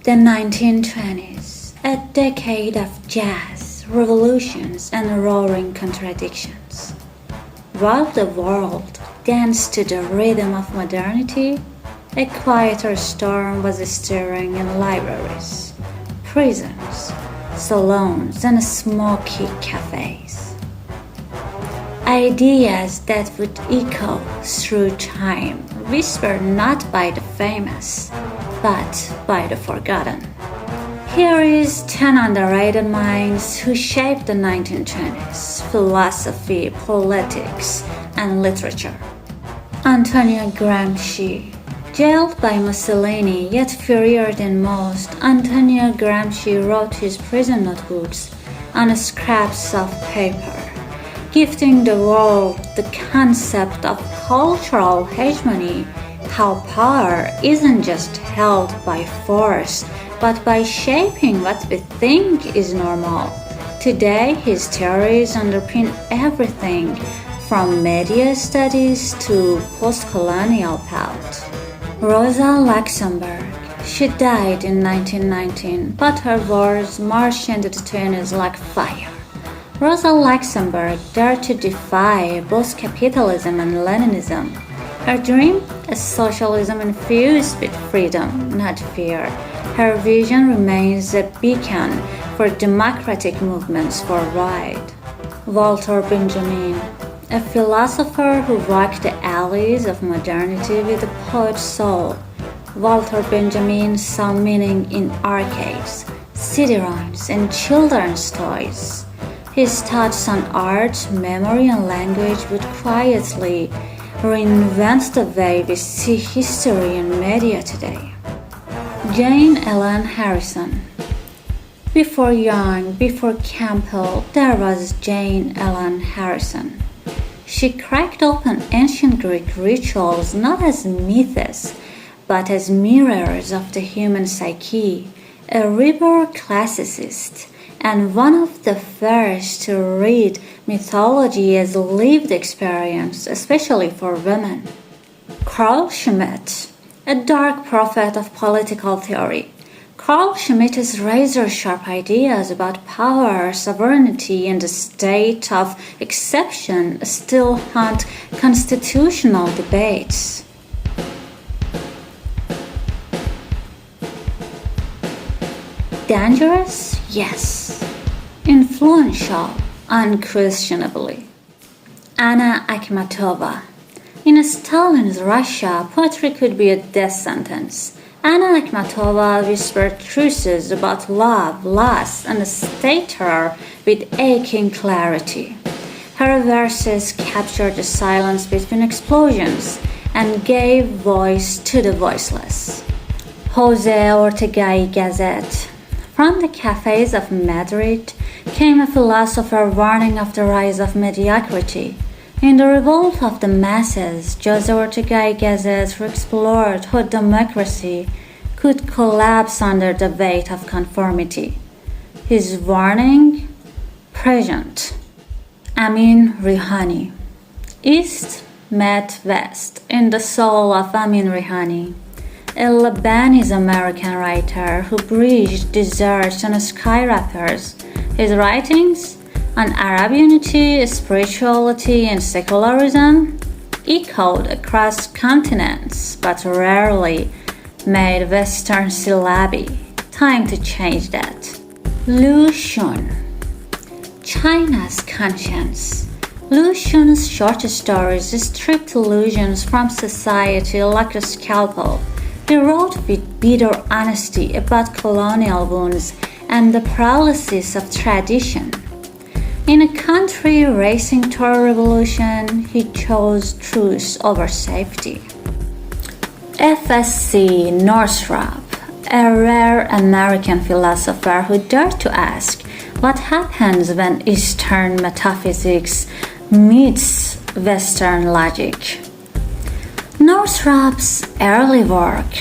The 1920s, a decade of jazz, revolutions, and roaring contradictions. While the world danced to the rhythm of modernity, a quieter storm was stirring in libraries, prisons, salons, and smoky cafes. Ideas that would echo through time, whispered not by the famous, but by the forgotten. Here is 10 underrated minds who shaped the 1920s philosophy, politics, and literature. Antonio Gramsci. Jailed by Mussolini, yet freer than most, Antonio Gramsci wrote his prison notebooks on scraps of paper, gifting the world the concept of cultural hegemony, how power isn't just held by force, but by shaping what we think is normal. Today, his theories underpin everything from media studies to post-colonial thought. Rosa Luxemburg. She died in 1919, but her words marched into the 20s like fire. Rosa Luxemburg dared to defy both capitalism and Leninism. Her dream? A socialism infused with freedom, not fear. Her vision remains a beacon for democratic movements worldwide. Walter Benjamin, a philosopher who walked the alleys of modernity with a poet's soul. Walter Benjamin saw meaning in arcades, city-rhymes, and children's toys. His thoughts on art, memory, and language would quietly reinvent the way we see history and media today. Jane Ellen Harrison. Before Young, before Campbell, there was Jane Ellen Harrison. She cracked open ancient Greek rituals not as myths, but as mirrors of the human psyche, a river classicist, and one of the first to read mythology as a lived experience, especially for women. Carl Schmitt, a dark prophet of political theory. Carl Schmitt's razor-sharp ideas about power, sovereignty, and the state of exception still haunt constitutional debates. Dangerous? Yes. Influential? Unquestionably. Anna Akhmatova. In Stalin's Russia, poetry could be a death sentence. Anna Akhmatova whispered truths about love, loss, and state terror with aching clarity. Her verses captured the silence between explosions and gave voice to the voiceless. Jose Ortega y Gasset. From the cafes of Madrid came a philosopher warning of the rise of mediocrity. In the revolt of the masses, Jose Ortega y Gasset explored how democracy could collapse under the weight of conformity. His warning? Present. Amin Rihani. East met West in the soul of Amin Rihani, a Lebanese-American writer who bridged deserts and skyscrapers. His writings on Arab unity, spirituality, and secularism echoed across continents, but rarely made Western syllabi. Time to change that. Lu Xun. China's conscience. Lu Xun's short stories stripped illusions from society like a scalpel. He wrote with bitter honesty about colonial wounds and the paralysis of tradition. In a country racing toward revolution, he chose truth over safety. F.S.C. Northrop, a rare American philosopher who dared to ask what happens when Eastern metaphysics meets Western logic. Northrop's early work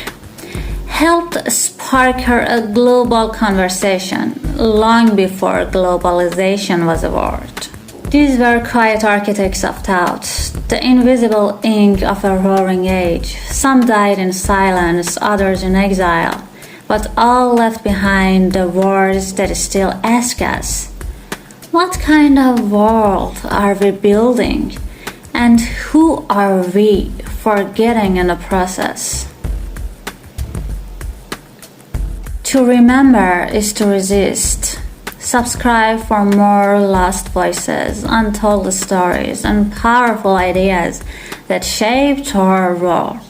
helped spark a global conversation long before globalization was a word. These were quiet architects of thought, the invisible ink of a roaring age. Some died in silence, others in exile, but all left behind the words that still ask us, what kind of world are we building? And who are we forgetting in the process? To remember is to resist. Subscribe for more lost voices, untold stories, and powerful ideas that shaped our world.